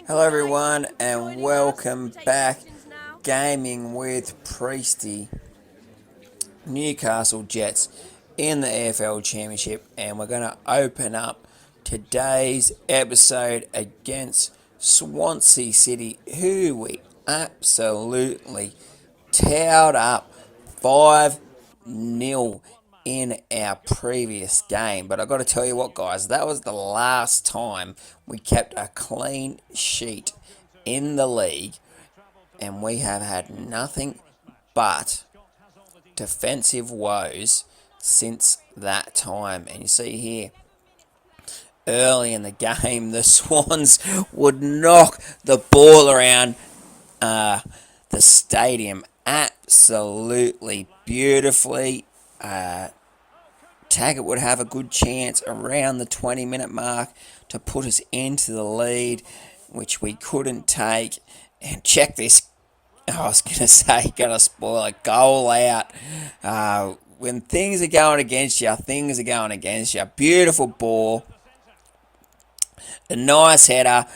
Hello everyone and welcome back gaming with Priesty. Newcastle Jets in the EFL Championship, and we're going to open up today's episode against Swansea City, who we absolutely towed up 5-0 in our previous game. But I've got to tell you what, guys, that was the last time we kept a clean sheet in the league, and we have had nothing but defensive woes since that time. And you see here, early in the game, the Swans would knock the ball around the stadium absolutely beautifully. Taggart would have a good chance around the 20-minute mark to put us into the lead, which we couldn't take. And check this. I was going to say, going to spoil a goal out. When things are going against you, things are going against you. Beautiful ball. A nice header.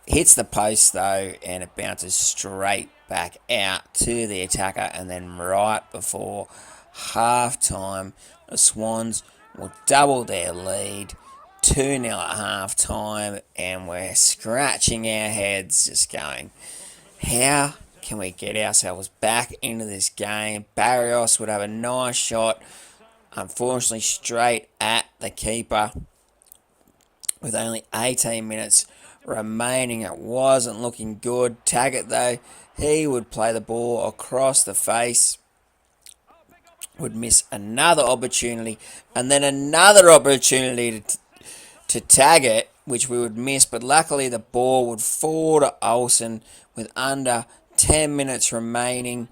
Hits the post, though, and it bounces straight back out to the attacker. And then right before half-time, the Swans will double their lead. 2-0 at half-time, and we're scratching our heads just going, how can we get ourselves back into this game? Barrios would have a nice shot, unfortunately straight at the keeper. With only 18 minutes remaining, it wasn't looking good. Taggart, though, he would play the ball across the face, would miss another opportunity, and then another opportunity to Taggart, which we would miss, but luckily the ball would fall to Olsen with under 10 minutes remaining.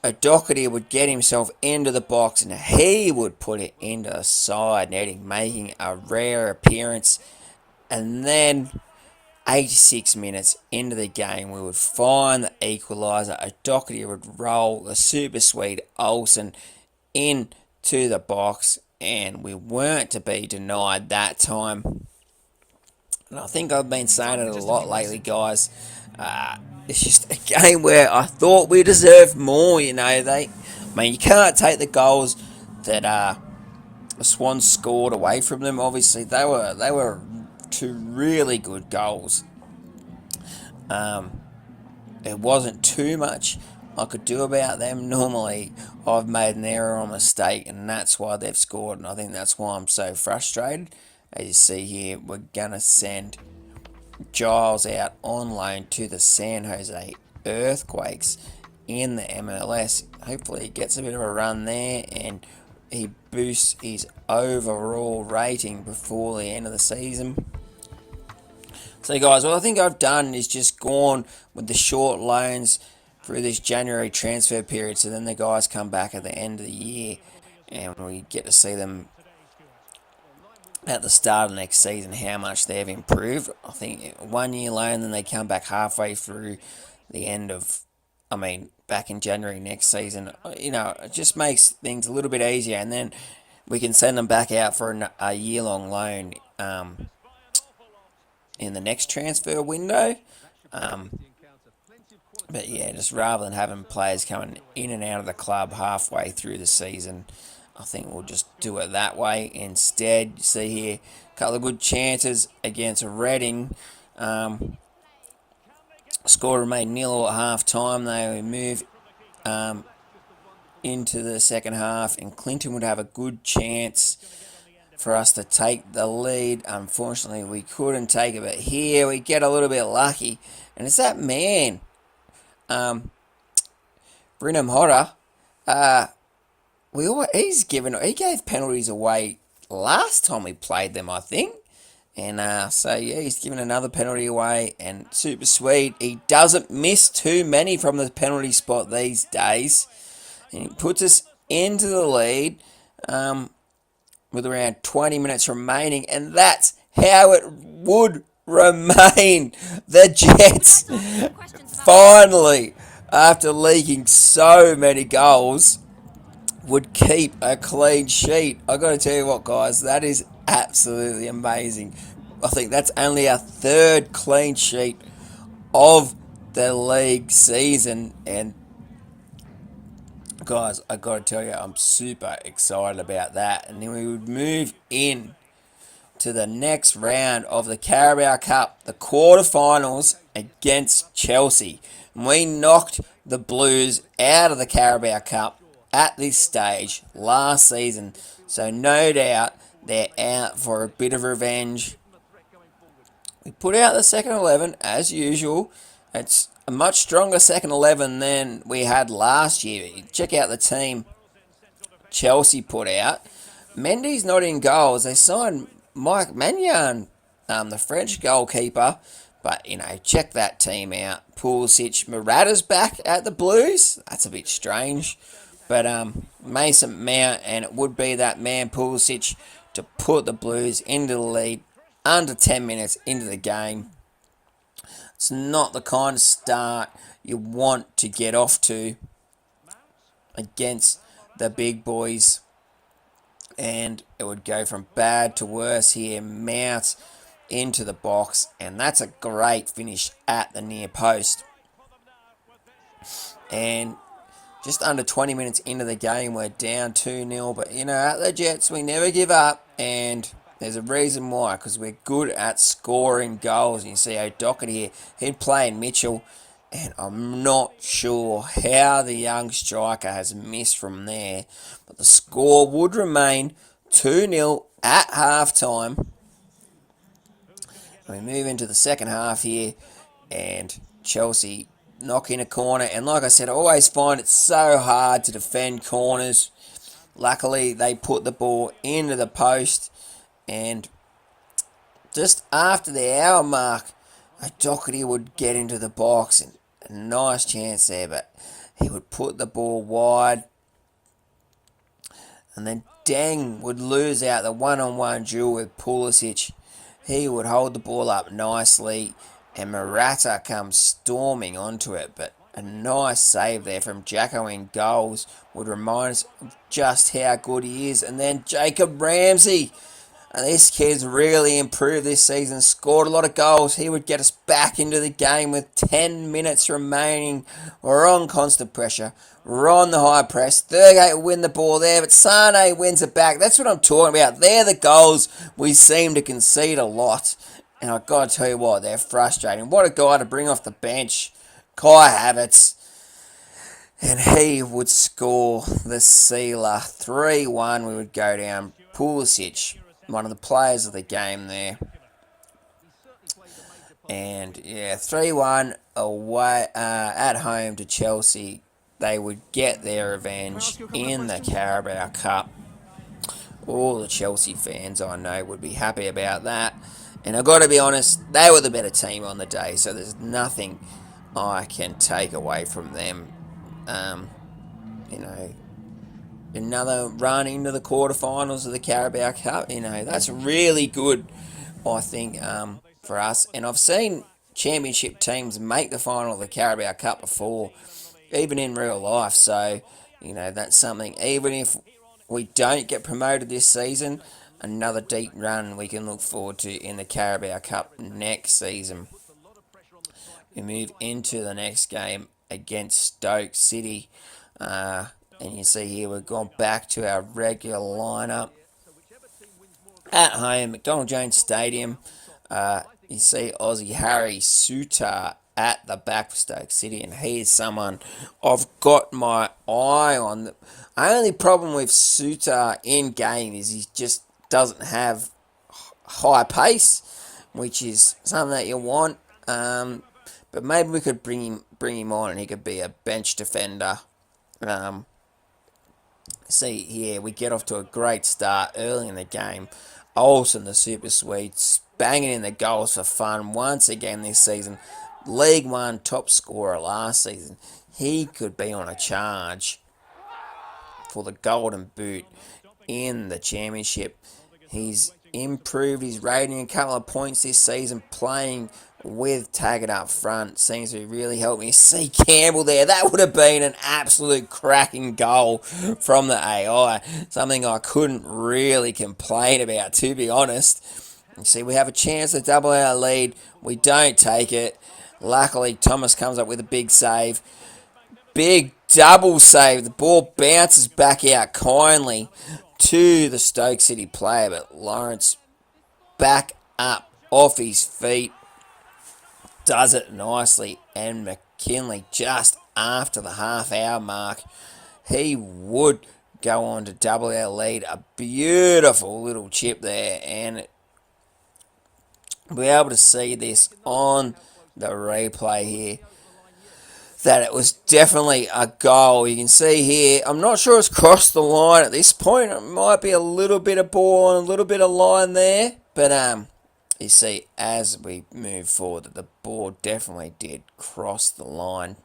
O'Doherty would get himself into the box, and he would put it into the side netting, making a rare appearance. And then 86 minutes into the game, we would find the equaliser. O'Doherty would roll the super sweet Olsen into the box, and we weren't to be denied that time. And I think I've been saying it a lot lately, guys. It's just a game where I thought we deserved more. You can't take the goals that the Swans scored away from them. Obviously, they were two really good goals. There wasn't too much I could do about them. Normally, I've made an error or mistake, and that's why they've scored. And I think that's why I'm so frustrated. As you see here, we're gonna send Giles out on loan to the San Jose Earthquakes in the MLS. Hopefully he gets a bit of a run there and he boosts his overall rating before the end of the season. So guys, what I think I've done is just gone with the short loans through this January transfer period, so then the guys come back at the end of the year and we get to see them at the start of next season how much they've improved. I think 1 year loan, then they come back halfway through the end of, back in January next season. It just makes things a little bit easier, and then we can send them back out for a year-long loan in the next transfer window. But yeah, just rather than having players coming in and out of the club halfway through the season, I think we'll just do it that way instead. You see here, a couple of good chances against Reading. Score remained nil at half time. They move into the second half, and Clinton would have a good chance for us to take the lead. Unfortunately, we couldn't take it, but here we get a little bit lucky, and it's that man, Brenham Hodder. He gave penalties away last time we played them, I think. And he's given another penalty away, and super sweet. He doesn't miss too many from the penalty spot these days. And he puts us into the lead with around 20 minutes remaining, and that's how it would remain. The Jets finally, after leaking so many goals, would keep a clean sheet. I got to tell you what, guys, that is absolutely amazing. I think that's only our third clean sheet of the league season. And guys, I got to tell you, I'm super excited about that. And then we would move in to the next round of the Carabao Cup, the quarterfinals against Chelsea. And we knocked the Blues out of the Carabao Cup at this stage last season. So no doubt they're out for a bit of revenge. We put out the second 11 as usual. It's a much stronger second 11 than we had last year. Check out the team Chelsea put out. Mendy's not in goals. They signed Mike Maignan, the French goalkeeper. But, check that team out. Pulisic, Morata's back at the Blues. That's a bit strange. But Mason Mount, and it would be that man Pulisic to put the Blues into the lead under 10 minutes into the game. It's not the kind of start you want to get off to against the big boys. And it would go from bad to worse here. Mount into the box, and that's a great finish at the near post. And just under 20 minutes into the game, we're down 2-0. But, at the Jets, we never give up. And there's a reason why, because we're good at scoring goals. And you see O'Doherty here, he'd play in Mitchell. And I'm not sure how the young striker has missed from there. But the score would remain 2-0 at halftime. We move into the second half here, and Chelsea knock in a corner. And like I said, I always find it so hard to defend corners. Luckily, they put the ball into the post, and just after the hour mark, O'Doherty would get into the box, and a nice chance there, but he would put the ball wide. And then Deng would lose out the one-on-one duel with Pulisic. He would hold the ball up nicely, and Morata comes storming onto it. But a nice save there from Jacko in goals would remind us of just how good he is. And then Jacob Ramsey. And this kid's really improved this season, scored a lot of goals. He would get us back into the game with 10 minutes remaining. We're on constant pressure. We're on the high press. Thurgate will win the ball there, but Sane wins it back. That's what I'm talking about. They're the goals we seem to concede a lot. And I've got to tell you what, they're frustrating. What a guy to bring off the bench. Kai Havertz. And he would score the sealer. 3-1, we would go down. Pulisic, one of the players of the game there. And 3-1 away at home to Chelsea. They would get their revenge in the Carabao Cup. All the Chelsea fans I know would be happy about that. And I've got to be honest, they were the better team on the day, so there's nothing I can take away from them. Another run into the quarterfinals of the Carabao Cup, that's really good, I think, for us. And I've seen championship teams make the final of the Carabao Cup before, even in real life. So, that's something. Even if we don't get promoted this season, another deep run we can look forward to in the Carabao Cup next season. We move into the next game against Stoke City. And you see here we've gone back to our regular lineup. At home, McDonald Jones Stadium. You see Aussie Harry Suter at the back for Stoke City, and he is someone I've got my eye on. The only problem with Suter in game is he just doesn't have high pace, which is something that you want. But maybe we could bring him on, and he could be a bench defender. See here, we get off to a great start early in the game. Olsen, the Super Swedes, banging in the goals for fun once again this season. League One top scorer last season. He could be on a charge for the Golden Boot in the Championship. He's improved his rating a couple of points this season, playing with Taggart up front. Seems to be really helping. You see Campbell there. That would have been an absolute cracking goal from the AI. Something I couldn't really complain about, to be honest. You see, we have a chance to double our lead. We don't take it. Luckily, Thomas comes up with a big save. Big double save. The ball bounces back out kindly to the Stoke City player, but Lawrence back up off his feet, does it nicely, and McKinley just after the half-hour mark, he would go on to double our lead. A beautiful little chip there, and we'll be able to see this on the replay here, that it was definitely a goal. You can see here, I'm not sure it's crossed the line at this point. It might be a little bit of ball and a little bit of line there, but you see as we move forward that the ball definitely did cross the line.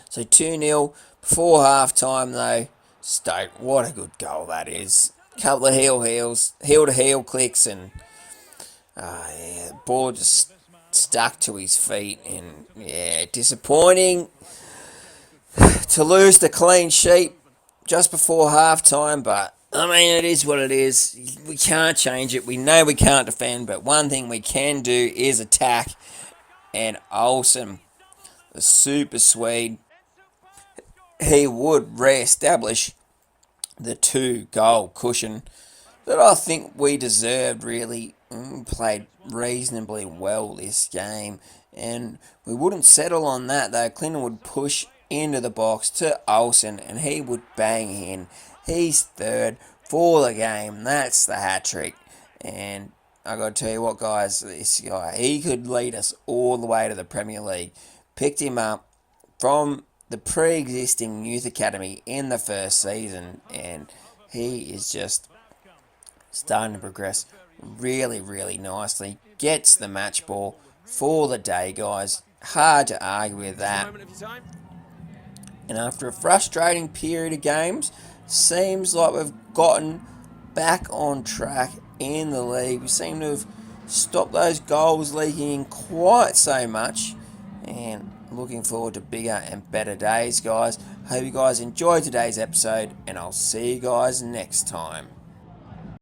So 2-0 before half time though. Stoke, what a good goal that is. Couple of heel to heel clicks, and the ball just stuck to his feet, and disappointing to lose the clean sheet just before half time, but I mean, it is what it is. We can't change it. We know we can't defend, but one thing we can do is attack. And Olsen, the super Swede, he would re-establish the 2-goal cushion that I think we deserved, really. Played reasonably well this game, and we wouldn't settle on that though. Clinton would push into the box to Olsen, and he would bang in his third for the game. That's the hat-trick, and I got to tell you what, guys, this guy, he could lead us all the way to the Premier League. Picked him up from the pre-existing youth academy in the first season, and he is just starting to progress really, really nicely. Gets the match ball for the day, guys. Hard to argue with that. And after a frustrating period of games, seems like we've gotten back on track in the league. We seem to have stopped those goals leaking in quite so much, and looking forward to bigger and better days, guys. Hope you guys enjoyed today's episode, and I'll see you guys next time.